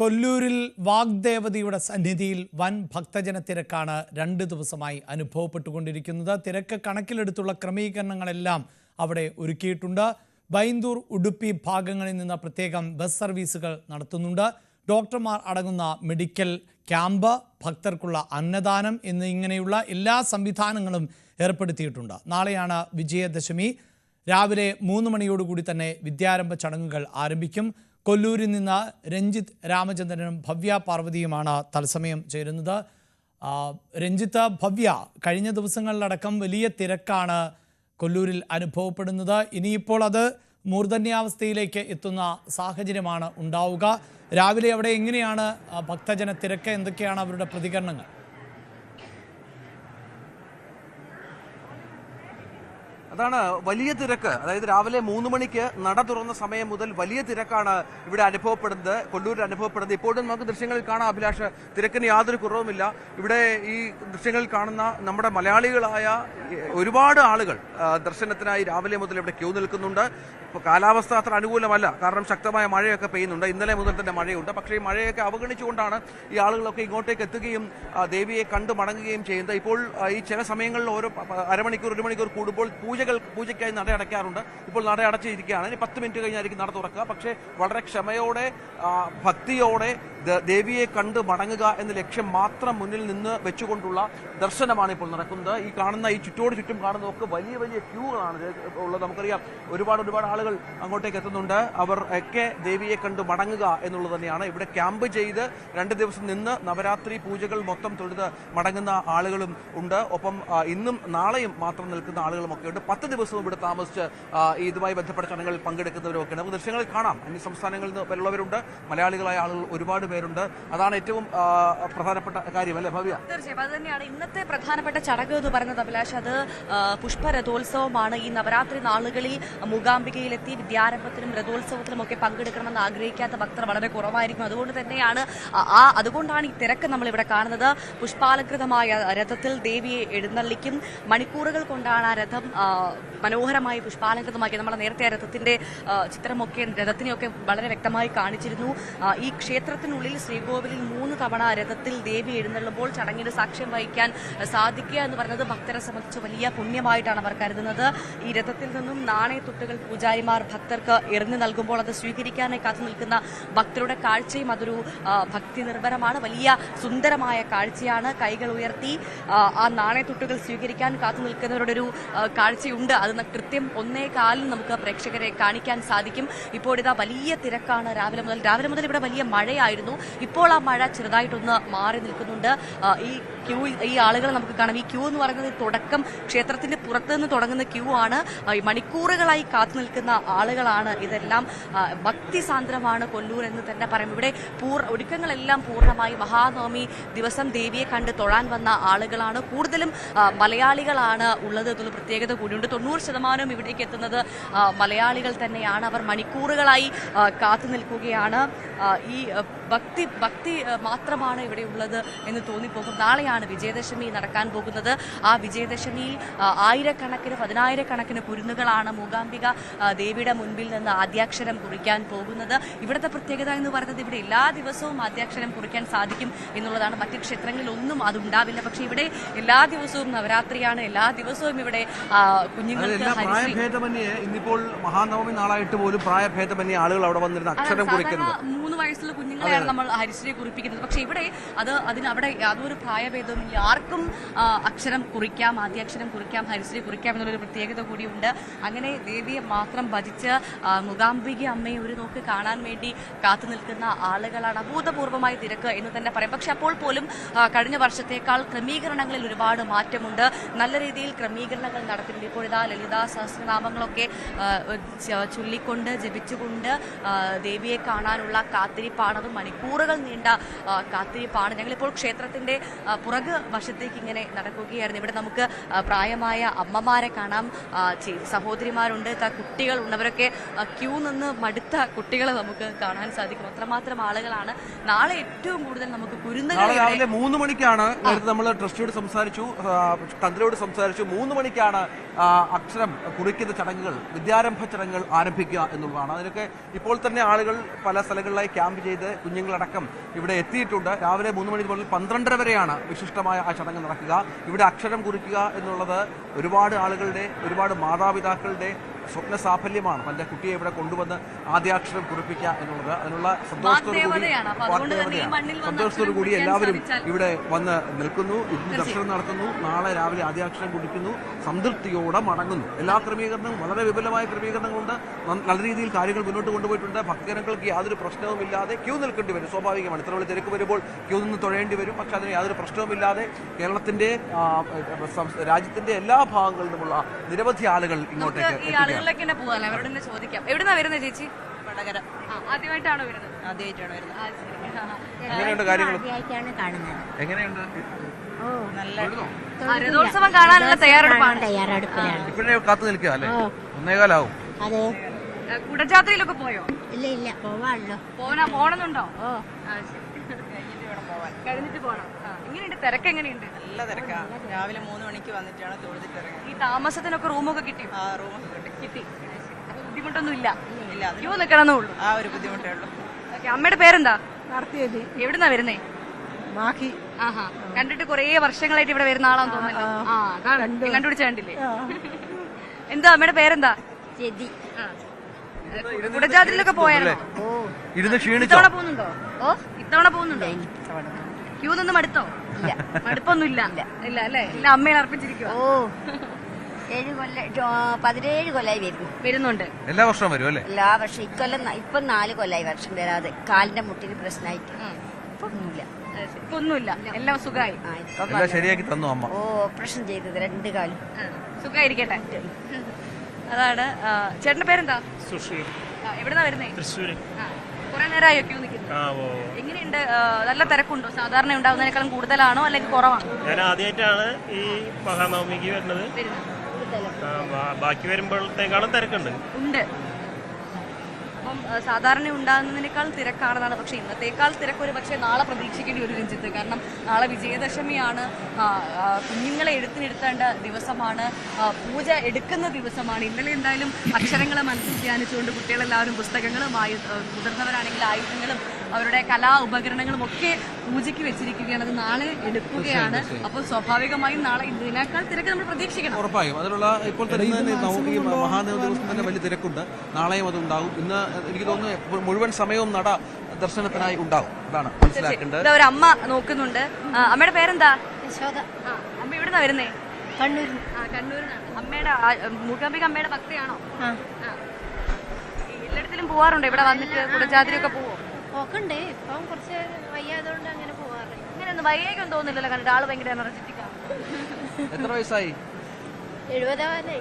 കൊല്ലൂരിൽ വാഗ്ദേവതയുടെ സന്നിധിയിൽ വൻ ഭക്തജന തിരക്കാണ് 2 ദിവസമായി അനുഭവപ്പെട്ടുകൊണ്ടിരിക്കുന്നത്. തിരക്ക് കണക്കിലെടുത്തുള്ള ക്രമീകരണങ്ങളെല്ലാം അവിടെ ഒരുക്കിയിട്ടുണ്ട്. ബൈന്ദൂർ, ഉടുപ്പി ഭാഗങ്ങളിൽ നിന്ന് പ്രത്യേകം ബസ് സർവീസുകൾ നടത്തുന്നുണ്ട്. ഡോക്ടർമാർ അടങ്ങുന്ന മെഡിക്കൽ ക്യാമ്പ്, ഭക്തർക്കുള്ള അന്നദാനം എന്നിങ്ങനെയുള്ള എല്ലാ സംവിധാനങ്ങളും ഏർപ്പെടുത്തിയിട്ടുണ്ട്. നാളെയാണ് വിജയദശമി. രാവിലെ 3 മണിയോടുകൂടി തന്നെ വിദ്യാരംഭ ചടങ്ങുകൾ ആരംഭിക്കും. കൊല്ലൂരിൽ നിന്ന് രഞ്ജിത്ത് രാമചന്ദ്രനും ഭവ്യ പാർവതിയുമാണ് തത്സമയം ചേരുന്നത്. രഞ്ജിത്ത്, ഭവ്യ, കഴിഞ്ഞ ദിവസങ്ങളിലടക്കം വലിയ തിരക്കാണ് കൊല്ലൂരിൽ അനുഭവപ്പെടുന്നത്. ഇനിയിപ്പോൾ അത് മൂർധന്യാവസ്ഥയിലേക്ക് എത്തുന്ന സാഹചര്യമാണ് ഉണ്ടാവുക. രാവിലെ അവിടെ എങ്ങനെയാണ് ഭക്തജന തിരക്ക്? എന്തൊക്കെയാണ് അവരുടെ പ്രതികരണങ്ങൾ? അതാണ് വലിയ തിരക്ക്. അതായത് രാവിലെ 3 മണിക്ക് നട തുറന്ന സമയം മുതൽ വലിയ തിരക്കാണ് ഇവിടെ അനുഭവപ്പെടുന്നത്, കൊല്ലൂരിൽ അനുഭവപ്പെടുന്നത്. ഇപ്പോഴും നമുക്ക് ദൃശ്യങ്ങളിൽ കാണാം അഭിലാഷ്, തിരക്കിന് യാതൊരു കുറവുമില്ല. ഇവിടെ ഈ ദൃശ്യങ്ങളിൽ കാണുന്ന നമ്മുടെ മലയാളികളായ ഒരുപാട് ആളുകൾ ദർശനത്തിനായി രാവിലെ മുതൽ ഇവിടെ ക്യൂ നിൽക്കുന്നുണ്ട്. ഇപ്പോൾ കാലാവസ്ഥ അത്ര അനുകൂലമല്ല, കാരണം ശക്തമായ മഴയൊക്കെ പെയ്യുന്നുണ്ട്. ഇന്നലെ മുതൽ തന്നെ മഴയുണ്ട്. പക്ഷേ ഈ മഴയൊക്കെ അവഗണിച്ചുകൊണ്ടാണ് ഈ ആളുകളൊക്കെ ഇങ്ങോട്ടേക്ക് എത്തുകയും ദേവിയെ കണ്ടു മടങ്ങുകയും ചെയ്യുന്നത്. ഇപ്പോൾ ഈ ചില സമയങ്ങളിൽ ഓരോ അരമണിക്കൂർ 1 മണിക്കൂർ കൂടുമ്പോൾ പൂജയ്ക്കായി നട അടയ്ക്കാറുണ്ട്. ഇപ്പോൾ നട അടച്ചിരിക്കുകയാണ്. ഇനി 10 മിനിറ്റ് കഴിഞ്ഞായിരിക്കും നട തുറക്കുക. പക്ഷേ വളരെ ക്ഷമയോടെ, ഭക്തിയോടെ ദേവിയെ കണ്ട് മടങ്ങുക എന്ന ലക്ഷ്യം മാത്രം മുന്നിൽ നിന്ന് വെച്ചുകൊണ്ടുള്ള ദർശനമാണ് ഇപ്പോൾ നടക്കുന്നത്. ഈ കാണുന്ന ഈ ചുറ്റും കാണുന്നതൊക്കെ വലിയ വലിയ ക്യൂകളാണ് ഉള്ളത്. നമുക്കറിയാം, ഒരുപാട് ആളുകൾ അങ്ങോട്ടേക്ക് എത്തുന്നുണ്ട്. അവർ ഒക്കെ ദേവിയെ കണ്ട് മടങ്ങുക എന്നുള്ളത് തന്നെയാണ്. ഇവിടെ ക്യാമ്പ് ചെയ്ത് 2 ദിവസം നിന്ന് നവരാത്രി പൂജകൾ മൊത്തം തൊഴുത് മടങ്ങുന്ന ആളുകളും ഉണ്ട്. ഒപ്പം ഇന്നും നാളെയും മാത്രം നിൽക്കുന്ന ആളുകളും ഒക്കെ ഉണ്ട്. 10 ദിവസവും ഇവിടെ താമസിച്ച് ഇതുമായി ബന്ധപ്പെട്ട ചടങ്ങുകളിൽ പങ്കെടുക്കുന്നവരൊക്കെ ഉണ്ട്. നമുക്ക് ദൃശ്യങ്ങളിൽ കാണാം, അന്യ സംസ്ഥാനങ്ങളിൽ നിന്ന് വരുന്നവരുണ്ട്, മലയാളികളായ ആളുകൾ ഒരുപാട് പേരുണ്ട്. അതാണ് ഏറ്റവും പ്രധാനപ്പെട്ട കാര്യം, അല്ലേ ഭവ്യ? തീർച്ചയായും അത് തന്നെയാണ് ഇന്നത്തെ പ്രധാനപ്പെട്ട ചടങ്ങ് എന്ന് പറയുന്നത് അഭിലാഷ്. അത് പുഷ്പരഥോത്സവമാണ്. ഈ നവരാത്രി നാളുകളിൽ മൂകാംബികയിലെത്തി വിദ്യാരംഭത്തിനും രഥോത്സവത്തിനും ഒക്കെ പങ്കെടുക്കണമെന്ന് ആഗ്രഹിക്കാത്ത ഭക്തർ വളരെ കുറവായിരിക്കും. അതുകൊണ്ട് തന്നെയാണ് അതുകൊണ്ടാണ് ഈ തിരക്ക് നമ്മൾ ഇവിടെ കാണുന്നത്. പുഷ്പാലങ്കൃതമായ രഥത്തിൽ ദേവിയെ എഴുന്നള്ളിക്കും. മണിക്കൂറുകൾ കൊണ്ടാണ് ആ രഥം മനോഹരമായി പുഷ്പാലങ്കൃതമാക്കി. നമ്മൾ നേരത്തെ ആ രഥത്തിന്റെ ചിത്രമൊക്കെ രഥത്തിനെയൊക്കെ വളരെ വ്യക്തമായി കാണിച്ചിരുന്നു. ഈ ക്ഷേത്രത്തിനുള്ളിൽ ശ്രീകോവിലിൽ 3 തവണ രഥത്തിൽ ദേവി എഴുന്നള്ളുമ്പോൾ ചടങ്ങിന് സാക്ഷ്യം വഹിക്കാൻ സാധിക്കുക എന്ന് പറയുന്നത് ഭക്തരെ സംബന്ധിച്ച് വലിയ പുണ്യമായിട്ടാണ് അവർ കരുതുന്നത്. ഈ രഥത്തിൽ നിന്നും നാണയത്തുട്ടുകൾ പൂജാരിമാർ ഭക്തർക്ക് എറിഞ്ഞു നൽകുമ്പോൾ അത് സ്വീകരിക്കാനായി കാത്തു നിൽക്കുന്ന ഭക്തരുടെ കാഴ്ചയും അതൊരു ഭക്തി നിർഭരമാണ്. വലിയ സുന്ദരമായ കാഴ്ചയാണ്. കൈകൾ ഉയർത്തി ആ നാണയത്തുട്ടുകൾ സ്വീകരിക്കാൻ കാത്തു നിൽക്കുന്നവരുടെ ഒരു കാഴ്ചയുണ്ട്. അത് കൃത്യം 1:15 നമുക്ക് പ്രേക്ഷകരെ കാണിക്കാൻ സാധിക്കും. ഇപ്പോൾ ഇതാ വലിയ തിരക്കാണ്. രാവിലെ മുതൽ ഇവിടെ വലിയ മഴയായിരുന്നു. ഇപ്പോൾ ആ മഴ ചെറുതായിട്ടൊന്ന് മാറി നിൽക്കുന്നുണ്ട്. ഈ ആളുകൾ നമുക്ക് കാണാം. ഈ ക്യൂ എന്ന് പറയുന്നത് തുടക്കം ക്ഷേത്രത്തിന്റെ പുറത്ത് നിന്ന് തുടങ്ങുന്ന ക്യൂ ആണ്. മണിക്കൂറുകളായി കാത്തു നിൽക്കുന്ന ആളുകളാണ്. ഇതെല്ലാം ഭക്തിസാന്ദ്രമാണ് കൊല്ലൂർ എന്ന് തന്നെ പറയും. ഇവിടെ ഒരുക്കങ്ങളെല്ലാം പൂർണ്ണമായി മഹാനവമി ദിവസം ദേവിയെ കണ്ട് തൊഴാൻ വന്ന ആളുകളാണ്. കൂടുതലും മലയാളികളാണ് ഉള്ളത് എന്നുള്ള പ്രത്യേകത കൂടിയുണ്ട്. 90% ഇവിടേക്ക് എത്തുന്നത് മലയാളികൾ തന്നെയാണ്. അവർ മണിക്കൂറുകളായി കാത്തു നിൽക്കുകയാണ്. ഈ ഭക്തി മാത്രമാണ് ഇവിടെ ഉള്ളത് എന്ന് തോന്നിപ്പോകും. നാളെയാണ് വിജയദശമി നടക്കാൻ പോകുന്നത്. ആ വിജയദശമിയിൽ ആയിരക്കണക്കിന് 10,000-കണക്കിന് കുരുന്നുകളാണ് മൂകാംബിക ദേവിയുടെ മുൻപിൽ നിന്ന് ആദ്യാക്ഷരം കുറിക്കാൻ പോകുന്നത്. ഇവിടുത്തെ പ്രത്യേകത എന്ന് പറയുന്നത് ഇവിടെ എല്ലാ ദിവസവും ആദ്യാക്ഷരം കുറിക്കാൻ സാധിക്കും എന്നുള്ളതാണ്. മറ്റ് ക്ഷേത്രങ്ങളിലൊന്നും അതുണ്ടാവില്ല. പക്ഷേ ഇവിടെ എല്ലാ ദിവസവും നവരാത്രിയാണ്. എല്ലാ ദിവസവും ഇവിടെ കുഞ്ഞുങ്ങൾക്ക് ഇന്നിപ്പോൾ മഹാനവമി നാളായിട്ട് പോലും പ്രായഭേദമന്യേ ആളുകൾ അവിടെ വന്നിരുന്ന അക്ഷരം കുറിക്കുന്നത്. 3 വയസ്സുള്ള കുഞ്ഞുങ്ങളെയാണ് നമ്മൾ ഹരിശ്രീ കുറിപ്പിക്കുന്നത്. പക്ഷെ ഇവിടെ അവിടെ യാതൊരു പ്രായഭേദവും ഇല്ല. ആർക്കും അക്ഷരം കുറിക്കാം, ആദ്യാക്ഷരം കുറിക്കാം, ഹരിശ്രീ കുറിക്കാം എന്നുള്ളൊരു പ്രത്യേകത കൂടിയുണ്ട്. അങ്ങനെ ദേവിയെ മാത്രം ഭജിച്ച് മൂകാംബിക അമ്മയെ ഒരു നോക്ക് കാണാൻ വേണ്ടി കാത്തു നിൽക്കുന്ന ആളുകളാണ്. അഭൂതപൂർവമായ തിരക്ക് എന്ന് തന്നെ പറയാം. പക്ഷെ അപ്പോൾ പോലും കഴിഞ്ഞ വർഷത്തേക്കാൾ ക്രമീകരണങ്ങളിൽ ഒരുപാട് മാറ്റമുണ്ട്. നല്ല രീതിയിൽ ക്രമീകരണങ്ങൾ നടത്തിയിട്ടുണ്ട്. ഇപ്പോൾ ഇതാ ലളിതാ സഹസ്രനാമങ്ങളൊക്കെ ചൊല്ലിക്കൊണ്ട് ജപിച്ചുകൊണ്ട് ദേവിയെ കാണാനുള്ള കാത്തിരിപ്പാണ്. അത് മണിക്കൂറുകൾ നീണ്ട കാത്തിരിപ്പാണ്. ഞങ്ങളിപ്പോൾ ക്ഷേത്രത്തിന്റെ പുറക് വശത്തേക്ക് ഇങ്ങനെ നടക്കുകയായിരുന്നു. ഇവിടെ നമുക്ക് പ്രായമായ അമ്മമാരെ കാണാം, സഹോദരിമാരുണ്ട്, കുട്ടികളുണ്ട്. അവരൊക്കെ ക്യൂ നിന്ന് മടുത്ത കുട്ടികളെ നമുക്ക് കാണാൻ സാധിക്കും. അത്രമാത്രം ആളുകളാണ്. നാളെ ഏറ്റവും കൂടുതൽ നമുക്ക് കുരുന്നുകൾ രാവിലെ 3 മണിക്കാണ്. നമ്മൾ ട്രസ്റ്റിയോട് സംസാരിച്ചു, തന്ത്രിയോട് സംസാരിച്ചു. 3 മണിക്കാണ് അക്ഷരം കുറിക്കുന്ന ചടങ്ങുകൾ, വിദ്യാരംഭ ചടങ്ങുകൾ ആരംഭിക്കുക എന്നുള്ളതാണ്. അതിനൊക്കെ ഇപ്പോൾ തന്നെ ആളുകൾ പല സ്ഥലങ്ങളിലായി ക്യാമ്പ് ചെയ്ത് കുഞ്ഞുങ്ങളടക്കം ഇവിടെ എത്തിയിട്ടുണ്ട്. രാവിലെ 3 മണി മുതൽ 12:30 വരെയാണ് വിശിഷ്ടമായ ആ ചടങ്ങ് നടക്കുക. ഇവിടെ അക്ഷരം കുറിക്കുക എന്നുള്ളത് ഒരുപാട് ആളുകളുടെ, ഒരുപാട് മാതാപിതാക്കളുടെ സ്വപ്ന സാഫല്യമാണ്. തന്റെ കുട്ടിയെ ഇവിടെ കൊണ്ടുവന്ന് ആദ്യാക്ഷരം കുറിപ്പിക്കുക എന്നുള്ളത്. അതിനുള്ള സന്തോഷത്തോടു കൂടി എല്ലാവരും ഇവിടെ വന്ന് നിൽക്കുന്നു, ഇന്ന് ദർശനം നടത്തുന്നു, നാളെ രാവിലെ ആദ്യാക്ഷരം കുറിക്കുന്നു, സംതൃപ്തിയോടെ മടങ്ങുന്നു. എല്ലാ ക്രമീകരണവും വളരെ വിപുലമായ ക്രമീകരണങ്ങളുണ്ട്. നല്ല രീതിയിൽ കാര്യങ്ങൾ മുന്നോട്ട് കൊണ്ടുപോയിട്ടുണ്ട്. ഭക്തജനങ്ങൾക്ക് യാതൊരു പ്രശ്നവുമില്ലാതെ ക്യൂ നിൽക്കേണ്ടി വരും, സ്വാഭാവികമാണ്. ഇത്ര വലിയ തിരക്ക് വരുമ്പോൾ ക്യൂ നിന്ന് തൊഴേണ്ടി വരും. പക്ഷെ അതിന് യാതൊരു പ്രശ്നവുമില്ലാതെ കേരളത്തിന്റെ, രാജ്യത്തിന്റെ എല്ലാ ഭാഗങ്ങളിൽ നിന്നുമുള്ള നിരവധി ആളുകൾ ഇങ്ങോട്ടേക്ക് എത്തുകയാണ്. ചോദിക്കാം, എവിടുന്നാ വരുന്നത് ചേച്ചി? വടകര. ആദ്യമായിട്ടാണോ വരുന്നത്? ആദ്യമായിട്ടാണ് വരുന്നത്. എങ്ങനെയുണ്ട് കാര്യങ്ങൾ? എങ്ങനെയുണ്ട്? നല്ല രഥോത്സവം കാണാനുള്ള തയ്യാറെടുപ്പാണ്. ഇപ്പോഴേ കാത്തു നിൽക്കുക അല്ലേ? 1:15 അതെ. കുടജാത്രയിലൊക്കെ പോയോ? ഇല്ല ഇല്ല, പോവാണല്ലോ. പോണെന്നുണ്ടോ? കഴിഞ്ഞിട്ട് പോണം. എങ്ങനെയുണ്ട് തിരക്ക്? എങ്ങനെയുണ്ട്? നല്ല തിരക്കാ. രാവിലെ 3 മണിക്ക് വന്നിട്ടാണ് തൊഴുതിട്ട് ഇറങ്ങി. ഈ താമസത്തിനൊക്കെ റൂമൊക്കെ കിട്ടി? ആ റൂമൊക്കെ കിട്ടി. അപ്പൊ ബുദ്ധിമുട്ടൊന്നും ഇല്ല? ഇല്ല, ക്യൂ നിൽക്കണമെന്നേ ഉള്ളൂ. ആ ഒരു ബുദ്ധിമുട്ടേ ഉള്ളൂ. അമ്മയുടെ പേരെന്താ? നടത്തിയത് എവിടുന്നാ വരുന്നേ? ബാക്കി ആഹാ, കണ്ടിട്ട് കുറേ വർഷങ്ങളായിട്ട് ഇവിടെ വരുന്ന ആളാന്ന് തോന്നുന്നല്ലോ. ആ, അതാണ് കണ്ടുപിടിച്ച കണ്ടില്ലേ? എന്താ അമ്മയുടെ പേരെന്താ? ചെതി. കുടജാത്രയിലൊക്കെ പോയാലോ? ഇരുന്ന് ക്ഷീണിച്ചോ? ഇത്തവണ പോകുന്നുണ്ടോ? ഇത്തവണ പോകുന്നുണ്ടോ? ക്യൂ നിന്ന് മടുത്തോ? ഇല്ല, മടുപ്പൊന്നും ഇല്ല. ഇല്ല അല്ലേ? ഇല്ല, അമ്മയെ അർപ്പിച്ചിരിക്കുവോ? ഓ 17 കൊല്ലായി വരുന്നുണ്ട്. എല്ലാ വർഷവും വരും അല്ലേ? എല്ലാ വർഷം. ഇക്കൊല്ലം ഇപ്പം 4 കൊല്ലായി വർഷം വരാതെ. കാലിന്റെ മുട്ടിന് പ്രശ്നമായിട്ട് ഇപ്പൊ ഒന്നുമില്ല. ഇപ്പൊ ഒന്നുമില്ല, എല്ലാം സുഖമായി. എല്ലാം ശരിയാക്കി തന്നു അമ്മ. ഓ ഓപ്പറേഷൻ ചെയ്തത് 2 കാലും. സുഖായിരിക്കട്ടെ. അതാണ്. ചേട്ടന്റെ പേരെന്താ? സുഷീർ. എവിടുന്നാ വരുന്നേ? തൃശ്ശൂര്. കുറെ നേരമായോ ക്യൂ നിൽക്കുന്നു? എങ്ങനെയുണ്ട്? നല്ല തിരക്കുണ്ടോ? സാധാരണ ഉണ്ടാവുന്നതിനേക്കാളും കൂടുതലാണോ അല്ലെങ്കിൽ കുറവാണോ? ഞാൻ ആദ്യമായിട്ടാണ് ഈ മഹാനവമിക്ക് വരുന്നത്. ബാക്കി വരുമ്പോഴത്തേക്കാളും തിരക്കുണ്ട്. ഉണ്ട്. അപ്പം സാധാരണ ഉണ്ടാകുന്നതിനേക്കാൾ തിരക്കാണെന്നാണ്. പക്ഷെ ഇന്നത്തേക്കാൾ തിരക്ക് ഒരു പക്ഷേ നാളെ പ്രതീക്ഷിക്കേണ്ടി വരും രഞ്ജിത്ത്. കാരണം നാളെ വിജയദശമിയാണ്. കുഞ്ഞുങ്ങളെ എഴുത്തിനിരുത്തേണ്ട ദിവസമാണ്. പൂജ എടുക്കുന്ന ദിവസമാണ്. ഇന്നലെ എന്തായാലും അക്ഷരങ്ങളെ മനസ്സിൽ ധ്യാനിച്ചുകൊണ്ട് കുട്ടികളെല്ലാവരും പുസ്തകങ്ങളുമായി, മുതിർന്നവരാണെങ്കിൽ ആയുധങ്ങളും അവരുടെ കലാ ഉപകരണങ്ങളും ഒക്കെ പൂജയ്ക്ക് വെച്ചിരിക്കുകയാണ്. അത് നാളെ എടുക്കുകയാണ്. അപ്പോൾ സ്വാഭാവികമായും നാളെ ഇതിനേക്കാൾ തിരക്ക് നമ്മൾ പ്രതീക്ഷിക്കണം. ഉറപ്പായും. അതിനുള്ള ഇപ്പോൾ തന്നെ ഈ മഹാദേവ ദിവസം തന്നെ വലിയ തിരക്കുണ്ട്. നാളെയും അത് ഉണ്ടാവും. ഇന്ന് എനിക്ക് തോന്നുന്നു മുഴുവൻ സമയവും നട ദർശനത്തിനായി ഉണ്ടാവും. അതാണ് മനസ്സിലാക്കേണ്ടത്. ഒരു അമ്മ നോക്കുന്നുണ്ട്. അമ്മയുടെ പേരെന്താ? യശോദ. അമ്മ എവിടുന്നാ വരുന്നേ? കണ്ണൂർ. കണ്ണൂരിനാണ്. അമ്മയുടെ മൂകാംബിക അമ്മയുടെ ഭക്തയാണോ? എല്ലായിടത്തിലും പോവാറുണ്ടോ? ഇവിടെ വന്നിട്ട് കുടജാതിരിയൊക്കെ പോവോ? പോക്കുണ്ട്. ഇപ്പം കുറച്ച് വയ്യാതുകൊണ്ട് അങ്ങനെ പോവാറ്. ഇങ്ങനെയൊന്നും വയ്യേക്കൊന്നും തോന്നില്ലല്ലോ. കണ്ടിട്ട് ആള് ഭയങ്കര എനർജറ്റിക്കാണ്. എത്ര വയസ്സായി? 70 വരെ.